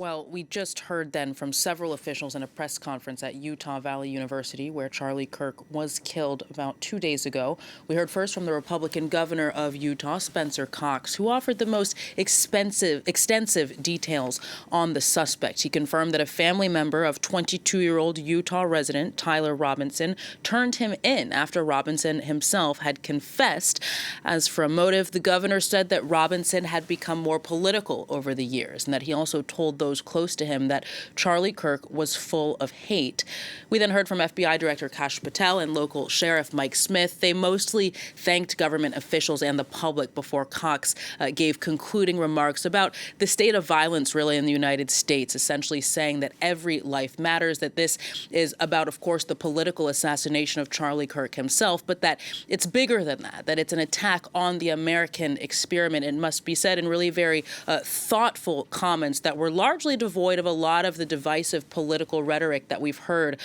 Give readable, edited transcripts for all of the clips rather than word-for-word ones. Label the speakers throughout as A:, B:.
A: Well, we just heard then from several officials in a press conference at Utah Valley University, where Charlie Kirk was killed about 2 days ago. We heard first from the Republican governor of Utah, Spencer Cox, who offered the most extensive details on the suspect. He confirmed that a family member of 22-year-old Utah resident Tyler Robinson turned him in after Robinson himself had confessed. As for a motive, the governor said that Robinson had become more political over the years, and that he also told those close to him that Charlie Kirk was full of hate. We then heard from FBI Director Kash Patel and local Sheriff Mike Smith. They mostly thanked government officials and the public before Cox gave concluding remarks about the state of violence really in the United States, essentially saying that every life matters, that this is about, of course, the political assassination of Charlie Kirk himself, but that it's bigger than that, that it's an attack on the American experiment. It must be said in really very thoughtful comments that were largely devoid of a lot of the divisive political rhetoric that we've heard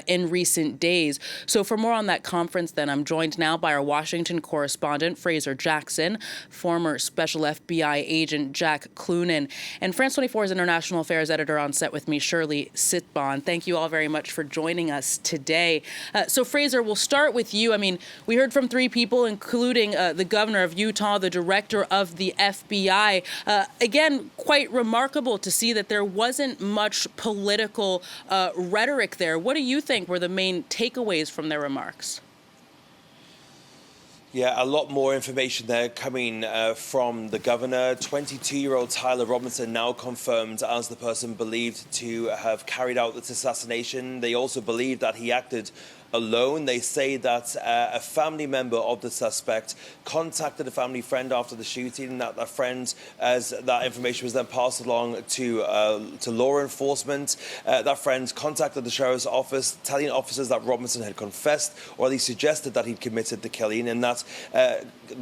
A: in recent days. So for more on that conference, then, I'm joined now by our Washington correspondent, Fraser Jackson, former special FBI agent Jack Cloonan, and France 24's international affairs editor on set with me, Shirley Sitbon. Thank you all very much for joining us today. So Fraser, we'll start with you. I mean, we heard from three people, including the governor of Utah, the director of the FBI. Again, quite remarkable to see that there wasn't much political rhetoric there. What do you think were the main takeaways from their remarks?
B: Yeah, a lot more information there coming from the governor. 22-year-old Tyler Robinson now confirmed as the person believed to have carried out this assassination. They also believe that he acted alone. They say that a family member of the suspect contacted a family friend after the shooting, and that friend, as that information was then passed along to law enforcement, that friend contacted the sheriff's office, telling officers that Robinson had confessed, or at least suggested that he'd committed the killing, and that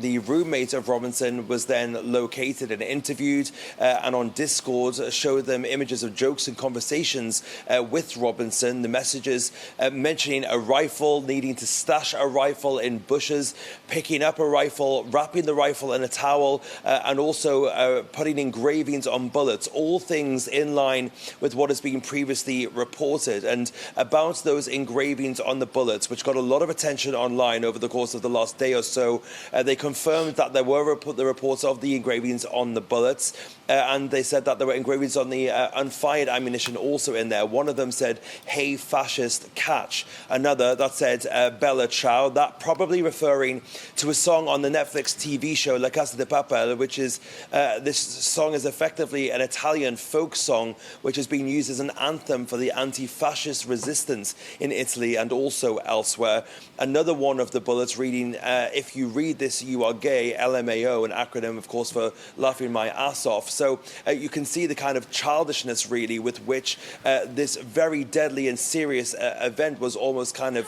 B: the roommate of Robinson was then located and interviewed, and on Discord showed them images of jokes and conversations with Robinson, the messages mentioning a rifle, needing to stash a rifle in bushes, picking up a rifle, wrapping the rifle in a towel, and also putting engravings on bullets, all things in line with what has been previously reported. And about those engravings on the bullets, which got a lot of attention online over the course of the last day or so, they confirmed that there were the reports of the engravings on the bullets, and they said that there were engravings on the unfired ammunition also in there. One of them said, "Hey, fascist, catch." Another that said, "Bella Ciao," that probably referring to a song on the Netflix TV show La Casa de Papel, which is, this song is effectively an Italian folk song, which has been used as an anthem for the anti-fascist resistance in Italy and also elsewhere. Another one of the bullets reading, "If you read this, you are gay," LMAO, an acronym, of course, for laughing my ass off. So you can see the kind of childishness, really, with which this very deadly and serious event was almost kind of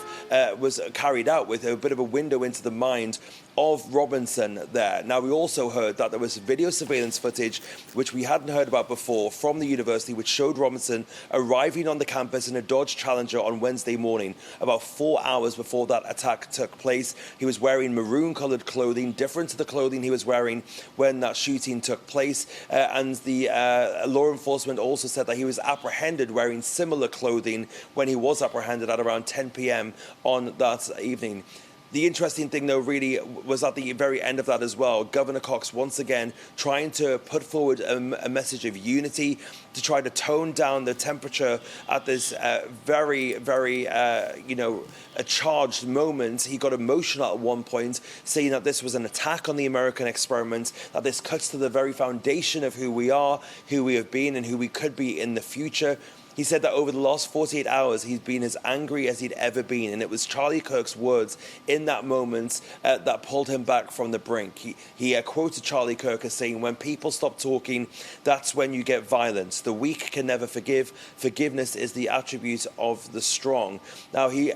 B: was carried out, with a bit of a window into the mind of Robinson there. Now, we also heard that there was video surveillance footage, which we hadn't heard about before, from the university, which showed Robinson arriving on the campus in a Dodge Challenger on Wednesday morning, about 4 hours before that attack took place. He was wearing maroon-coloured clothing, different to the clothing he was wearing when that shooting took place. And the law enforcement also said that he was apprehended wearing similar clothing when he was apprehended at around 10 p.m. on that evening. The interesting thing, though, really was at the very end of that as well. Governor Cox, once again, trying to put forward a message of unity, to try to tone down the temperature at this very a charged moment. He got emotional at one point, saying that this was an attack on the American experiment, that this cuts to the very foundation of who we are, who we have been, and who we could be in the future. He said that over the last 48 hours, he's been as angry as he'd ever been. And it was Charlie Kirk's words in that moment that pulled him back from the brink. He quoted Charlie Kirk as saying, "When people stop talking, that's when you get violence. The weak can never forgive. Forgiveness is the attribute of the strong." Now, he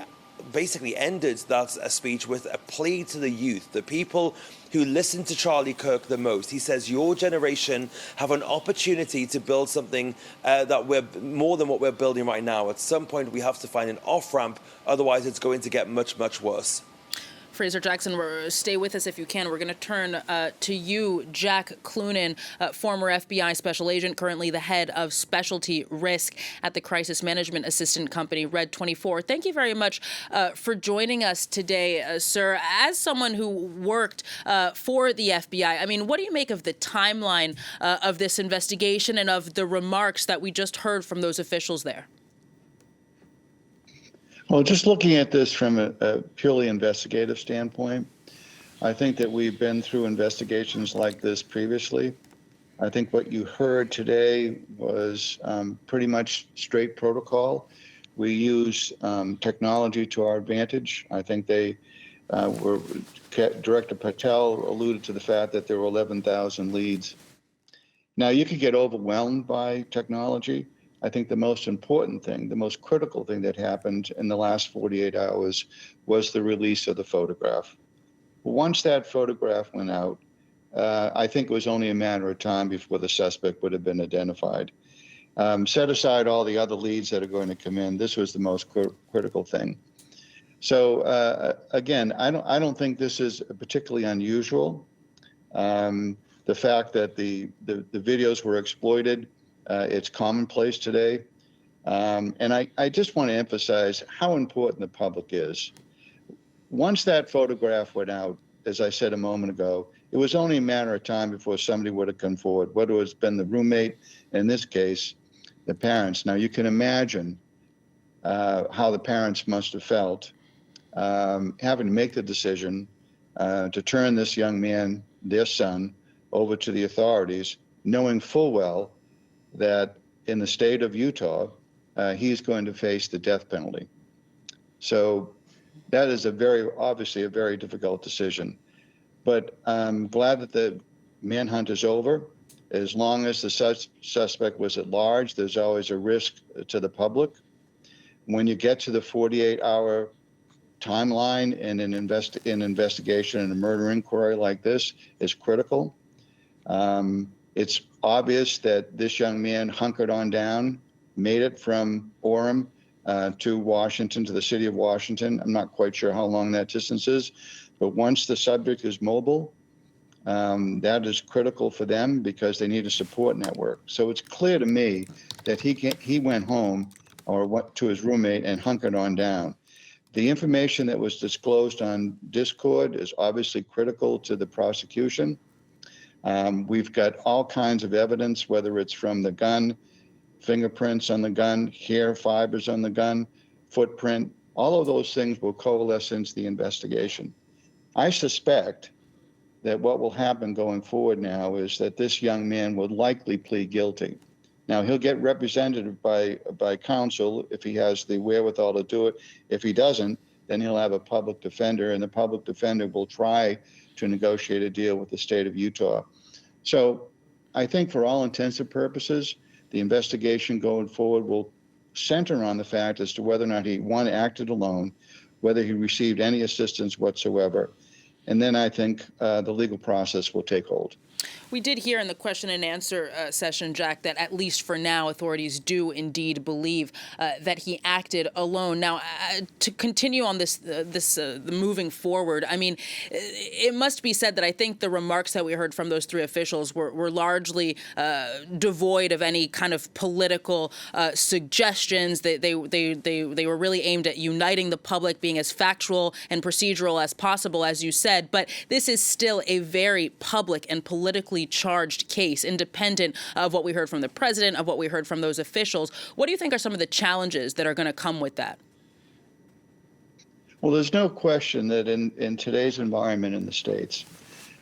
B: basically ended that speech with a plea to the youth, the people who listened to Charlie Kirk the most. He says, "Your generation have an opportunity to build something that we're more than what we're building right now. At some point, we have to find an off-ramp. Otherwise, it's going to get much, much worse."
A: Fraser Jackson, stay with us if you can. We're going to turn to you, Jack Cloonan, former FBI special agent, currently the head of specialty risk at the crisis management assistant company Red 24. Thank you very much for joining us today, sir. As someone who worked for the FBI, I mean, what do you make of the timeline of this investigation and of the remarks that we just heard from those officials there?
C: Well, just looking at this from a purely investigative standpoint, I think that we've been through investigations like this previously. I think what you heard today was pretty much straight protocol. We use technology to our advantage. I think Director Patel alluded to the fact that there were 11,000 leads. Now, you could get overwhelmed by technology. I think the most important thing, the most critical thing that happened in the last 48 hours was the release of the photograph. Once that photograph went out, I think it was only a matter of time before the suspect would have been identified. Set aside all the other leads that are going to come in, this was the most critical thing. So again, I don't think this is particularly unusual. The fact that the videos were exploited, it's commonplace today. And I just want to emphasize how important the public is. Once that photograph went out, as I said a moment ago, it was only a matter of time before somebody would have come forward, whether it's been the roommate, in this case, the parents. Now, you can imagine how the parents must have felt having to make the decision to turn this young man, their son, over to the authorities, knowing full well that in the state of Utah, he's going to face the death penalty. So that is obviously a very difficult decision. But I'm glad that the manhunt is over. As long as the suspect was at large, there's always a risk to the public. When you get to the 48-hour timeline in an investigation and a murder inquiry like this is critical. It's obvious that this young man hunkered on down, made it from Orem to Washington, to the city of Washington. I'm not quite sure how long that distance is, but once the subject is mobile, that is critical for them because they need a support network. So it's clear to me that he went home or went to his roommate and hunkered on down. The information that was disclosed on Discord is obviously critical to the prosecution. We've got all kinds of evidence, whether it's from the gun, fingerprints on the gun, hair fibers on the gun, footprint, all of those things will coalesce into the investigation. I suspect that what will happen going forward now is that this young man will likely plead guilty. Now, he'll get represented by counsel if he has the wherewithal to do it. If he doesn't, then he'll have a public defender, and the public defender will try to negotiate a deal with the state of Utah. So I think for all intents and purposes, the investigation going forward will center on the fact as to whether or not he, one, acted alone, whether he received any assistance whatsoever. And then I think the legal process will take hold.
A: We did hear in the question and answer session, Jack, that at least for now, authorities do indeed believe that he acted alone. Now, to continue on this moving forward, I mean, it must be said that I think the remarks that we heard from those three officials were largely devoid of any kind of political suggestions. They were really aimed at uniting the public, being as factual and procedural as possible, as you said. But this is still a very public and politically charged case, independent of what we heard from the president, of what we heard from those officials. What do you think are some of the challenges that are going to come with that?
C: Well, there's no question that in today's environment in the States,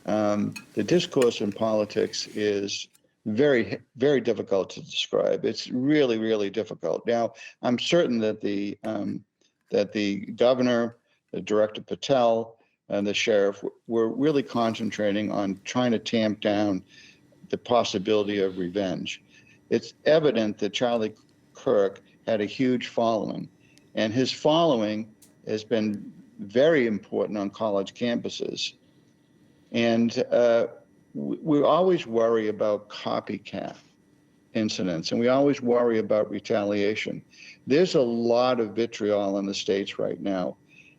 C: the discourse in politics is very, very difficult to describe. It's really, really difficult. Now, I'm certain that the governor, the Director Patel, and the sheriff were really concentrating on trying to tamp down the possibility of revenge. It's evident that Charlie Kirk had a huge following, and his following has been very important on college campuses. And we always worry about copycat incidents, and we always worry about retaliation. There's a lot of vitriol in the states right now.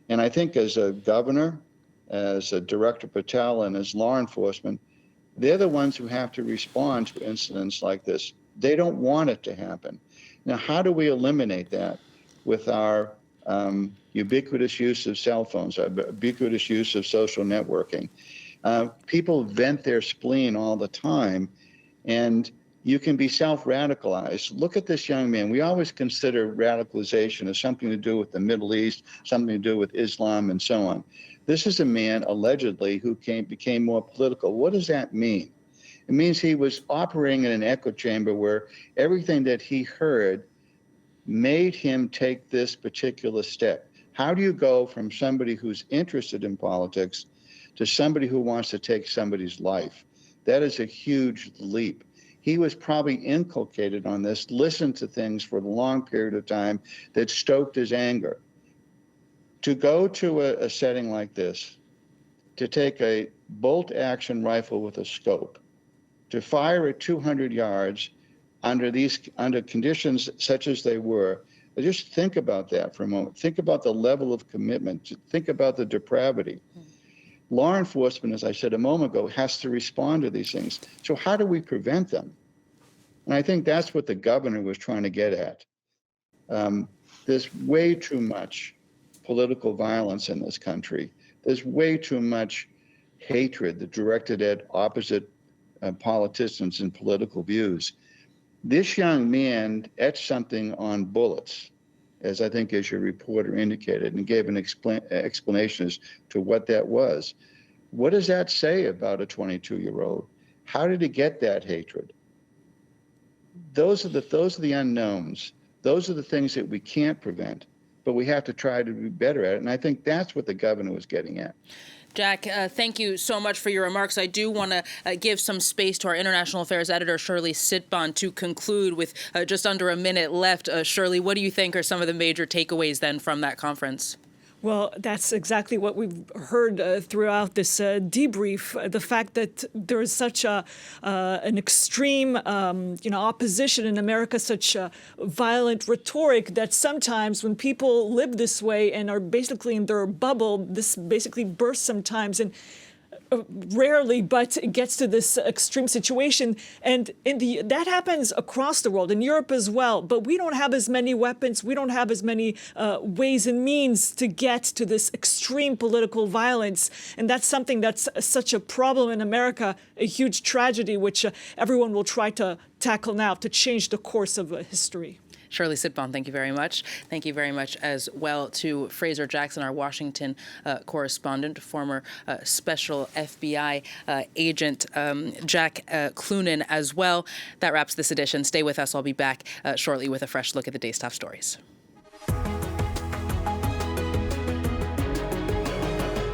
C: And I think as a governor, as Director Patel and as law enforcement, they're the ones who have to respond to incidents like this. They don't want it to happen. Now, how do we eliminate that with our ubiquitous use of cell phones, our ubiquitous use of social networking? People vent their spleen all the time, and you can be self-radicalized. Look at this young man. We always consider radicalization as something to do with the Middle East, something to do with Islam, and so on. This is a man, allegedly, who became more political. What does that mean? It means he was operating in an echo chamber where everything that he heard made him take this particular step. How do you go from somebody who's interested in politics to somebody who wants to take somebody's life? That is a huge leap. He was probably inculcated on this, listened to things for a long period of time that stoked his anger. To go to a setting like this, to take a bolt-action rifle with a scope, to fire at 200 yards under conditions such as they were, just think about that for a moment. Think about the level of commitment. Think about the depravity. Law enforcement, as I said a moment ago, has to respond to these things. So how do we prevent them? And I think that's what the governor was trying to get at. There's way too much political violence in this country. There's way too much hatred directed at opposite politicians and political views. This young man etched something on bullets, as your reporter indicated, and gave an explanation as to what that was. What does that say about a 22-year-old? How did he get that hatred? Those are the unknowns. Those are the things that we can't prevent, but we have to try to be better at it. And I think that's what the governor was getting at.
A: Jack, thank you so much for your remarks. I do want to give some space to our international affairs editor, Shirley Sitbon, to conclude with just under a minute left. Shirley, what do you think are some of the major takeaways then from that conference?
D: Well, that's exactly what we've heard throughout this debrief. The fact that there is such an extreme, opposition in America, such violent rhetoric that sometimes when people live this way and are basically in their bubble, this basically bursts sometimes. And rarely, but it gets to this extreme situation. And that happens across the world, in Europe as well. But we don't have as many weapons. We don't have as many ways and means to get to this extreme political violence. And that's something that's such a problem in America, a huge tragedy, which everyone will try to tackle now to change the course of history.
A: Shirley Sitbon, thank you very much. Thank you very much as well to Fraser Jackson, our Washington correspondent, former special FBI agent, Jack Cloonan as well. That wraps this edition. Stay with us. I'll be back shortly with a fresh look at the day's top stories.